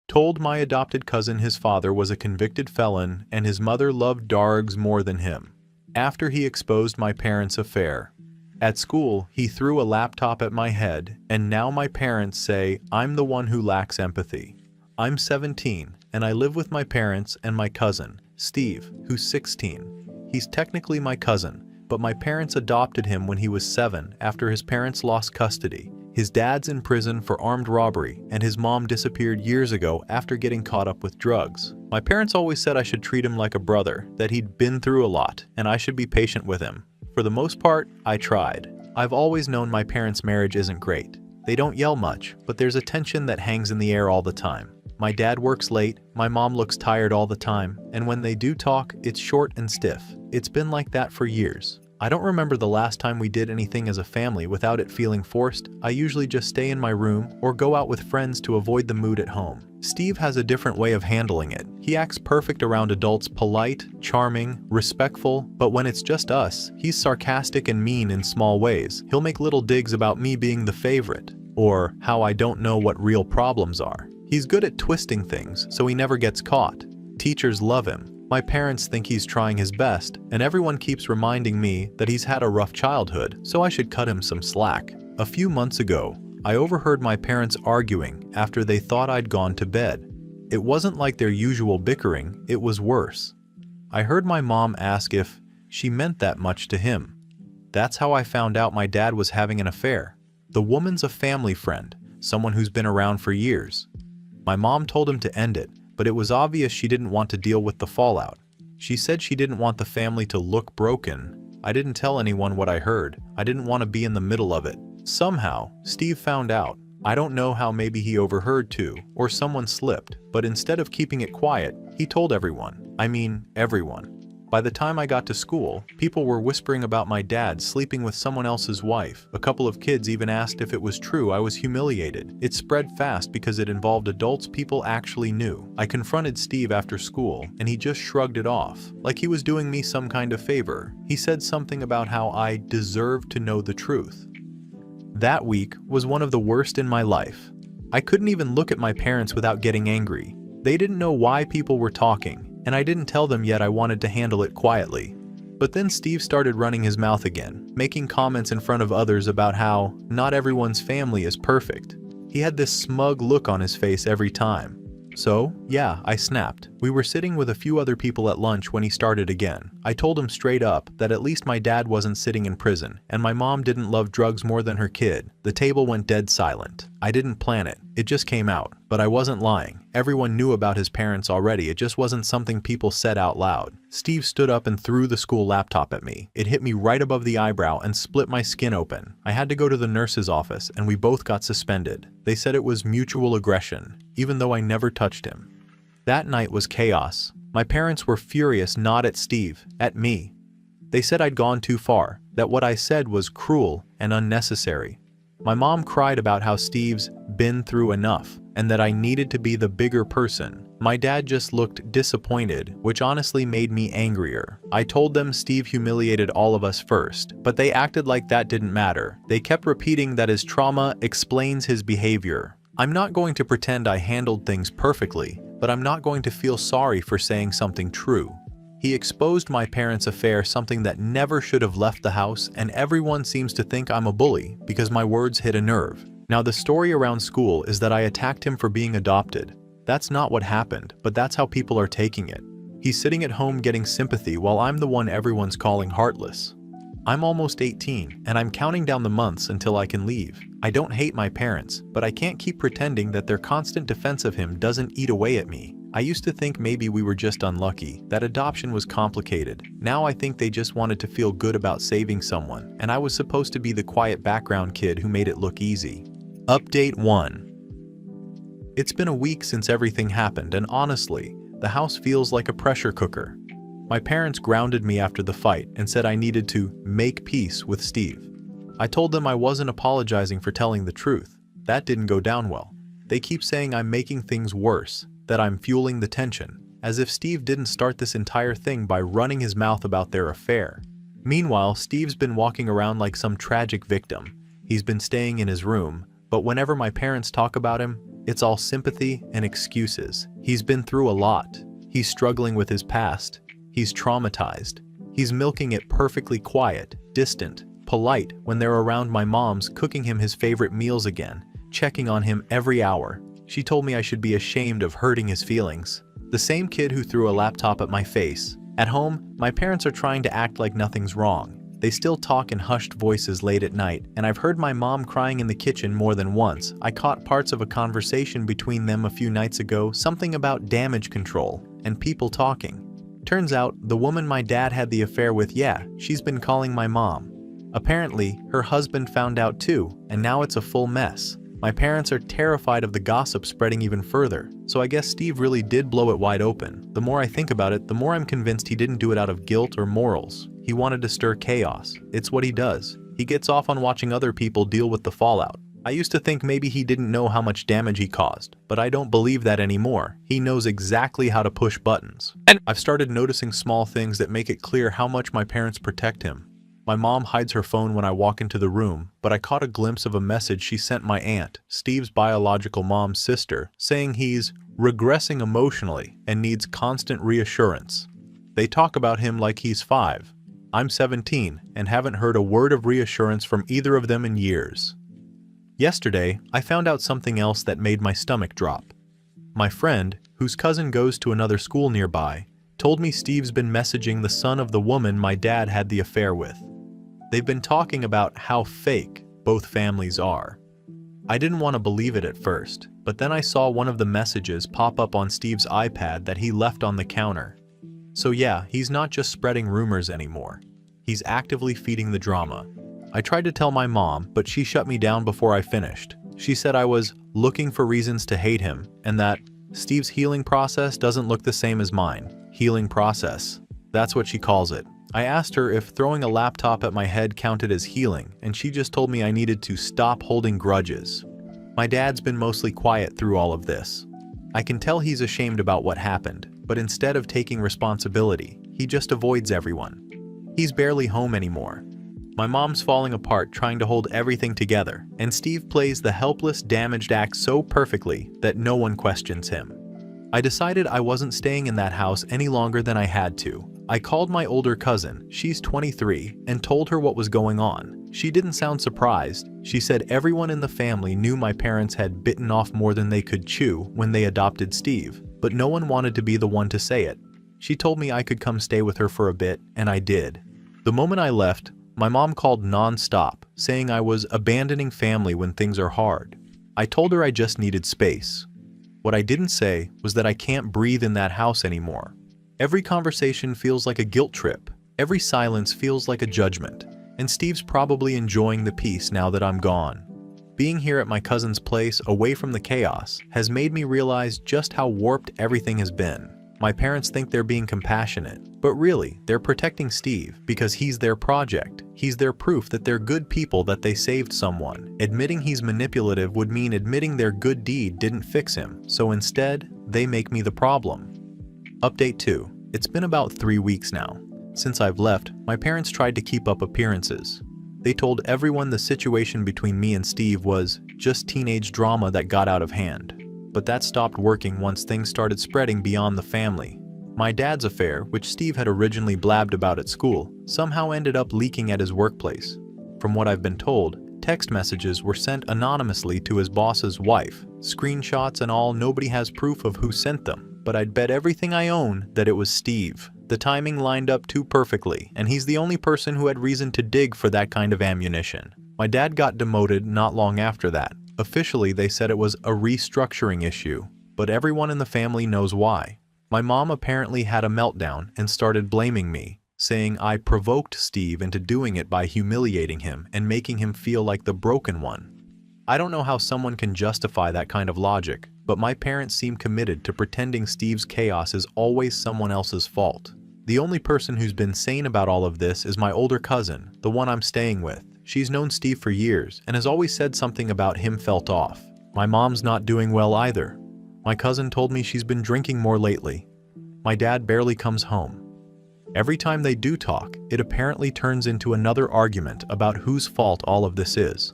Told my adopted cousin his father was a convicted felon and his mother loved dogs more than him. After he exposed my parents' affair. At school, he threw a laptop at my head, and now my parents say I'm the one who lacks empathy. I'm 17, and I live with my parents and my cousin, Steve, who's 16. He's technically my cousin, but my parents adopted him when he was 7 after his parents lost custody. His dad's in prison for armed robbery, and his mom disappeared years ago after getting caught up with drugs. My parents always said I should treat him like a brother, that he'd been through a lot, and I should be patient with him. For the most part, I tried. I've always known my parents' marriage isn't great. They don't yell much, but there's a tension that hangs in the air all the time. My dad works late, my mom looks tired all the time, and when they do talk, it's short and stiff. It's been like that for years. I don't remember the last time we did anything as a family without it feeling forced. I usually just stay in my room or go out with friends to avoid the mood at home. Steve has a different way of handling it. He acts perfect around adults, polite, charming, respectful, but when it's just us, he's sarcastic and mean in small ways. He'll make little digs about me being the favorite, or how I don't know what real problems are. He's good at twisting things, so he never gets caught. Teachers love him. My parents think he's trying his best, and everyone keeps reminding me that he's had a rough childhood, so I should cut him some slack. A few months ago, I overheard my parents arguing after they thought I'd gone to bed. It wasn't like their usual bickering, it was worse. I heard my mom ask if she meant that much to him. That's how I found out my dad was having an affair. The woman's a family friend, someone who's been around for years. My mom told him to end it, but it was obvious she didn't want to deal with the fallout. She said she didn't want the family to look broken. I didn't tell anyone what I heard. I didn't want to be in the middle of it. Somehow, Steve found out. I don't know how, maybe he overheard too, or someone slipped, but instead of keeping it quiet, he told everyone. I mean, everyone. By the time I got to school, people were whispering about my dad sleeping with someone else's wife. A couple of kids even asked if it was true. I was humiliated. It spread fast because it involved adults people actually knew. I confronted Steve after school, and he just shrugged it off, like he was doing me some kind of favor. He said something about how I deserved to know the truth. That week was one of the worst in my life. I couldn't even look at my parents without getting angry. They didn't know why people were talking, and I didn't tell them yet. I wanted to handle it quietly. But then Steve started running his mouth again, making comments in front of others about how not everyone's family is perfect. He had this smug look on his face every time. So, yeah, I snapped. We were sitting with a few other people at lunch when he started again. I told him straight up that at least my dad wasn't sitting in prison, and my mom didn't love drugs more than her kid. The table went dead silent. I didn't plan it. It just came out. But I wasn't lying. Everyone knew about his parents already. It just wasn't something people said out loud. Steve stood up and threw the school laptop at me. It hit me right above the eyebrow and split my skin open. I had to go to the nurse's office, and we both got suspended. They said it was mutual aggression, even though I never touched him. That night was chaos. My parents were furious, not at Steve, at me. They said I'd gone too far, that what I said was cruel and unnecessary. My mom cried about how Steve's been through enough, and that I needed to be the bigger person. My dad just looked disappointed, which honestly made me angrier. I told them Steve humiliated all of us first, but they acted like that didn't matter. They kept repeating that his trauma explains his behavior. I'm not going to pretend I handled things perfectly, but I'm not going to feel sorry for saying something true. He exposed my parents' affair, something that never should have left the house, and everyone seems to think I'm a bully because my words hit a nerve. Now, the story around school is that I attacked him for being adopted. That's not what happened, but that's how people are taking it. He's sitting at home getting sympathy while I'm the one everyone's calling heartless. I'm almost 18, and I'm counting down the months until I can leave. I don't hate my parents, but I can't keep pretending that their constant defense of him doesn't eat away at me. I used to think maybe we were just unlucky, that adoption was complicated. Now I think they just wanted to feel good about saving someone, and I was supposed to be the quiet background kid who made it look easy. Update 1. It's been a week since everything happened, and honestly, the house feels like a pressure cooker. My parents grounded me after the fight and said I needed to make peace with Steve. I told them I wasn't apologizing for telling the truth. That didn't go down well. They keep saying I'm making things worse, that I'm fueling the tension, as if Steve didn't start this entire thing by running his mouth about their affair. Meanwhile, Steve's been walking around like some tragic victim. He's been staying in his room, but whenever my parents talk about him, It's all sympathy and excuses. He's been through a lot. He's struggling with his past. He's traumatized. He's milking it perfectly quiet, distant, polite when they're around my mom's, cooking him his favorite meals again, checking on him every hour. She told me I should be ashamed of hurting his feelings. The same kid who threw a laptop at my face. At home, my parents are trying to act like nothing's wrong. They still talk in hushed voices late at night, and I've heard my mom crying in the kitchen more than once. I caught parts of a conversation between them a few nights ago, something about damage control and people talking. Turns out, the woman my dad had the affair with, she's been calling my mom. Apparently, her husband found out too, and now it's a full mess. My parents are terrified of the gossip spreading even further, so I guess Steve really did blow it wide open. The more I think about it, the more I'm convinced he didn't do it out of guilt or morals. He wanted to stir chaos. It's what he does. He gets off on watching other people deal with the fallout. I used to think maybe he didn't know how much damage he caused, but I don't believe that anymore. He knows exactly how to push buttons. And I've started noticing small things that make it clear how much my parents protect him. My mom hides her phone when I walk into the room, but I caught a glimpse of a message she sent my aunt, Steve's biological mom's sister, saying he's regressing emotionally and needs constant reassurance. They talk about him like he's 5. I'm 17 and haven't heard a word of reassurance from either of them in years. Yesterday, I found out something else that made my stomach drop. My friend, whose cousin goes to another school nearby, told me Steve's been messaging the son of the woman my dad had the affair with. They've been talking about how fake both families are. I didn't want to believe it at first, but then I saw one of the messages pop up on Steve's iPad that he left on the counter. So he's not just spreading rumors anymore. He's actively feeding the drama. I tried to tell my mom, but she shut me down before I finished. She said I was looking for reasons to hate him, and that Steve's healing process doesn't look the same as mine. Healing process. That's what she calls it. I asked her if throwing a laptop at my head counted as healing, and she just told me I needed to stop holding grudges. My dad's been mostly quiet through all of this. I can tell he's ashamed about what happened, but instead of taking responsibility, he just avoids everyone. He's barely home anymore. My mom's falling apart trying to hold everything together, and Steve plays the helpless, damaged act so perfectly that no one questions him. I decided I wasn't staying in that house any longer than I had to. I called my older cousin, she's 23, and told her what was going on. She didn't sound surprised. She said everyone in the family knew my parents had bitten off more than they could chew when they adopted Steve, but no one wanted to be the one to say it. She told me I could come stay with her for a bit, and I did. The moment I left, my mom called non-stop, saying I was abandoning family when things are hard. I told her I just needed space. What I didn't say was that I can't breathe in that house anymore. Every conversation feels like a guilt trip. Every silence feels like a judgment. And Steve's probably enjoying the peace now that I'm gone. Being here at my cousin's place, away from the chaos, has made me realize just how warped everything has been. My parents think they're being compassionate, but really, they're protecting Steve because he's their project. He's their proof that they're good people, that they saved someone. Admitting he's manipulative would mean admitting their good deed didn't fix him, so instead, they make me the problem. Update 2. It's been about 3 weeks now. Since I've left, my parents tried to keep up appearances. They told everyone the situation between me and Steve was just teenage drama that got out of hand. But that stopped working once things started spreading beyond the family. My dad's affair, which Steve had originally blabbed about at school, somehow ended up leaking at his workplace. From what I've been told, text messages were sent anonymously to his boss's wife. Screenshots and all, nobody has proof of who sent them. But I'd bet everything I own that it was Steve. The timing lined up too perfectly, and he's the only person who had reason to dig for that kind of ammunition. My dad got demoted not long after that. Officially, they said it was a restructuring issue, but everyone in the family knows why. My mom apparently had a meltdown and started blaming me, saying I provoked Steve into doing it by humiliating him and making him feel like the broken one. I don't know how someone can justify that kind of logic, but my parents seem committed to pretending Steve's chaos is always someone else's fault. The only person who's been sane about all of this is my older cousin, the one I'm staying with. She's known Steve for years and has always said something about him felt off. My mom's not doing well either. My cousin told me she's been drinking more lately. My dad barely comes home. Every time they do talk, it apparently turns into another argument about whose fault all of this is.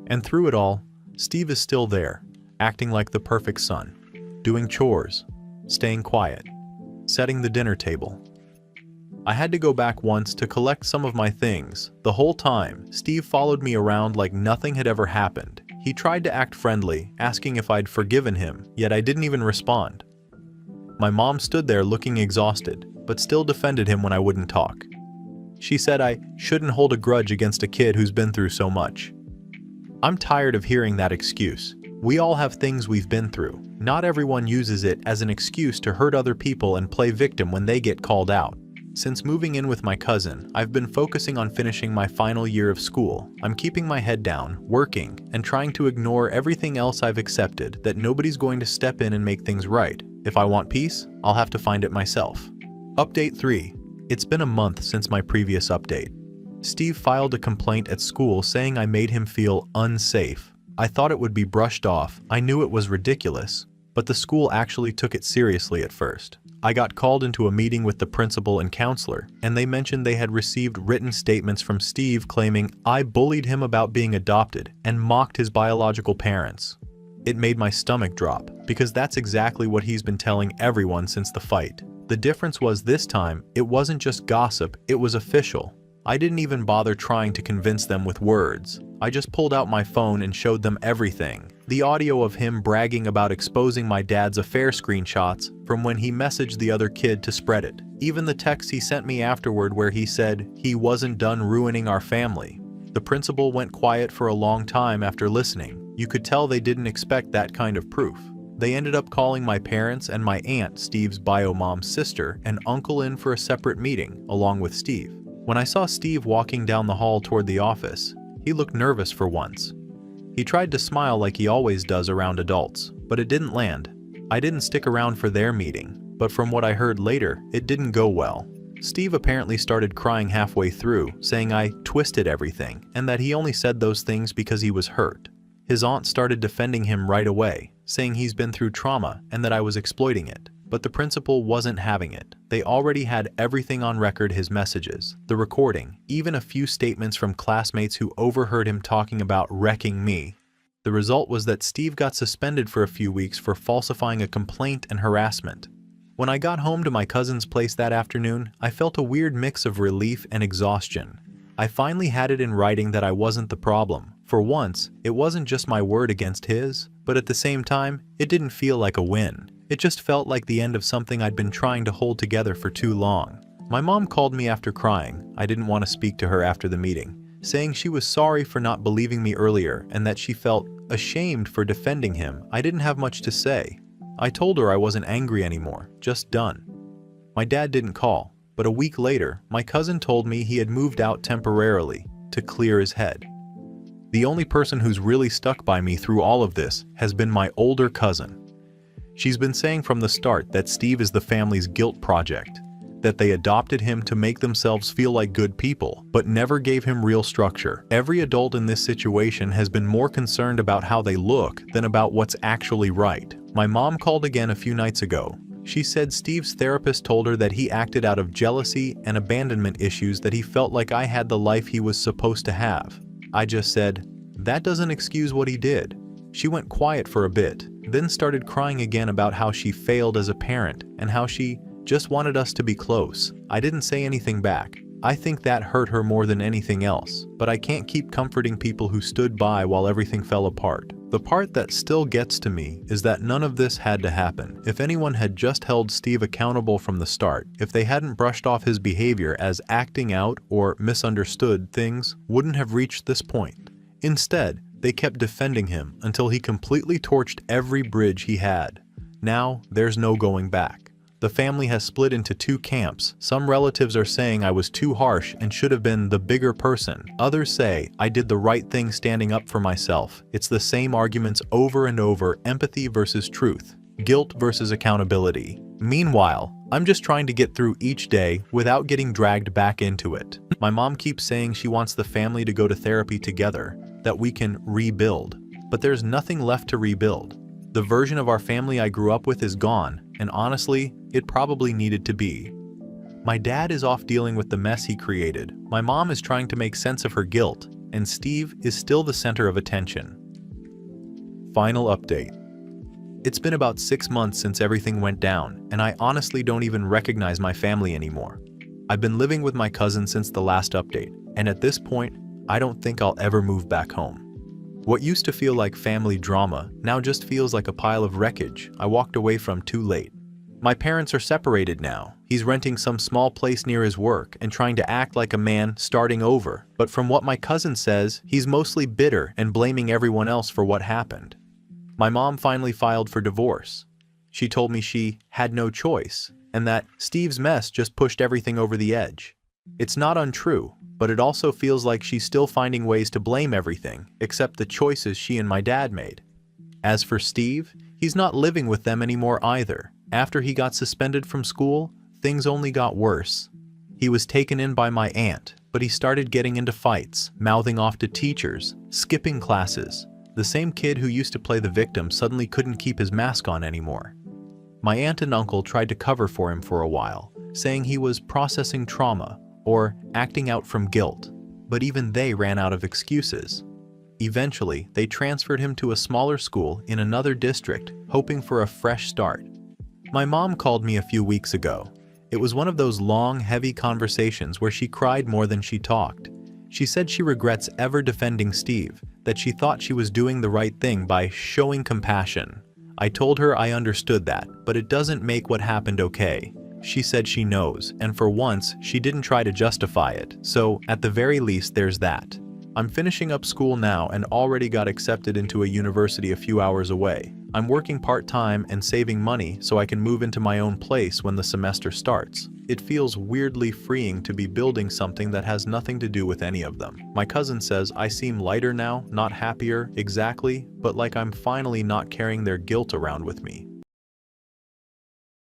And through it all, Steve is still there, acting like the perfect son, doing chores, staying quiet, setting the dinner table. I had to go back once to collect some of my things. The whole time, Steve followed me around like nothing had ever happened. He tried to act friendly, asking if I'd forgiven him, yet I didn't even respond. My mom stood there looking exhausted, but still defended him when I wouldn't talk. She said I shouldn't hold a grudge against a kid who's been through so much. I'm tired of hearing that excuse. We all have things we've been through. Not everyone uses it as an excuse to hurt other people and play victim when they get called out. Since moving in with my cousin, I've been focusing on finishing my final year of school. I'm keeping my head down, working, and trying to ignore everything else I've accepted that nobody's going to step in and make things right. If I want peace, I'll have to find it myself. Update 3. It's been a month since my previous update. Steve filed a complaint at school saying I made him feel unsafe. I thought it would be brushed off. I knew it was ridiculous, but the school actually took it seriously at first. I got called into a meeting with the principal and counselor, and they mentioned they had received written statements from Steve claiming I bullied him about being adopted and mocked his biological parents. It made my stomach drop, because that's exactly what he's been telling everyone since the fight. The difference was this time, it wasn't just gossip, it was official. I didn't even bother trying to convince them with words. I just pulled out my phone and showed them everything. The audio of him bragging about exposing my dad's affair screenshots from when he messaged the other kid to spread it. Even the text he sent me afterward where he said he wasn't done ruining our family. The principal went quiet for a long time after listening. You could tell they didn't expect that kind of proof. They ended up calling my parents and my aunt, Steve's bio mom's sister, and uncle in for a separate meeting, along with Steve. When I saw Steve walking down the hall toward the office, he looked nervous for once. He tried to smile like he always does around adults, but it didn't land. I didn't stick around for their meeting, but from what I heard later, it didn't go well. Steve apparently started crying halfway through, saying I twisted everything, and that he only said those things because he was hurt. His aunt started defending him right away, saying he's been through trauma and that I was exploiting it. But the principal wasn't having it. They already had everything on record, his messages, the recording, even a few statements from classmates who overheard him talking about wrecking me. The result was that Steve got suspended for a few weeks for falsifying a complaint and harassment. When I got home to my cousin's place that afternoon, I felt a weird mix of relief and exhaustion. I finally had it in writing that I wasn't the problem. For once, it wasn't just my word against his, but at the same time, it didn't feel like a win. It just felt like the end of something I'd been trying to hold together for too long. My mom called me after crying. I didn't want to speak to her after the meeting, saying she was sorry for not believing me earlier and that she felt ashamed for defending him. I didn't have much to say. I told her I wasn't angry anymore, just done. My dad didn't call, but a week later, my cousin told me he had moved out temporarily to clear his head. The only person who's really stuck by me through all of this has been my older cousin. She's been saying from the start that Steve is the family's guilt project, that they adopted him to make themselves feel like good people, but never gave him real structure. Every adult in this situation has been more concerned about how they look than about what's actually right. My mom called again a few nights ago. She said Steve's therapist told her that he acted out of jealousy and abandonment issues, that he felt like I had the life he was supposed to have. I just said, that doesn't excuse what he did. She went quiet for a bit, then started crying again about how she failed as a parent and how she just wanted us to be close. I didn't say anything back. I think that hurt her more than anything else, but I can't keep comforting people who stood by while everything fell apart. The part that still gets to me is that none of this had to happen. If anyone had just held Steve accountable from the start, if they hadn't brushed off his behavior as acting out or misunderstood, things wouldn't have reached this point. Instead, they kept defending him until he completely torched every bridge he had. Now, there's no going back. The family has split into two camps. Some relatives are saying I was too harsh and should have been the bigger person. Others say I did the right thing standing up for myself. It's the same arguments over and over: empathy versus truth, guilt versus accountability. Meanwhile, I'm just trying to get through each day without getting dragged back into it. My mom keeps saying she wants the family to go to therapy together, that we can rebuild. But there's nothing left to rebuild. The version of our family I grew up with is gone, and honestly, it probably needed to be. My dad is off dealing with the mess he created. My mom is trying to make sense of her guilt, and Steve is still the center of attention. Final update. It's been about 6 months since everything went down, and I honestly don't even recognize my family anymore. I've been living with my cousin since the last update, and at this point, I don't think I'll ever move back home. What used to feel like family drama now just feels like a pile of wreckage I walked away from too late. My parents are separated now. He's renting some small place near his work and trying to act like a man starting over, but from what my cousin says, he's mostly bitter and blaming everyone else for what happened. My mom finally filed for divorce. She told me she had no choice, and that Steve's mess just pushed everything over the edge. It's not untrue, but it also feels like she's still finding ways to blame everything, except the choices she and my dad made. As for Steve, he's not living with them anymore either. After he got suspended from school, things only got worse. He was taken in by my aunt, but he started getting into fights, mouthing off to teachers, skipping classes. The same kid who used to play the victim suddenly couldn't keep his mask on anymore. My aunt and uncle tried to cover for him for a while, saying he was processing trauma or acting out from guilt, but even they ran out of excuses. Eventually, they transferred him to a smaller school in another district, hoping for a fresh start. My mom called me a few weeks ago. It was one of those long, heavy conversations where she cried more than she talked. She said she regrets ever defending Steve, that she thought she was doing the right thing by showing compassion. I told her I understood that, but it doesn't make what happened okay. She said she knows, and for once, she didn't try to justify it, so at the very least there's that. I'm finishing up school now and already got accepted into a university a few hours away. I'm working part-time and saving money so I can move into my own place when the semester starts. It feels weirdly freeing to be building something that has nothing to do with any of them. My cousin says I seem lighter now, not happier exactly, but like I'm finally not carrying their guilt around with me.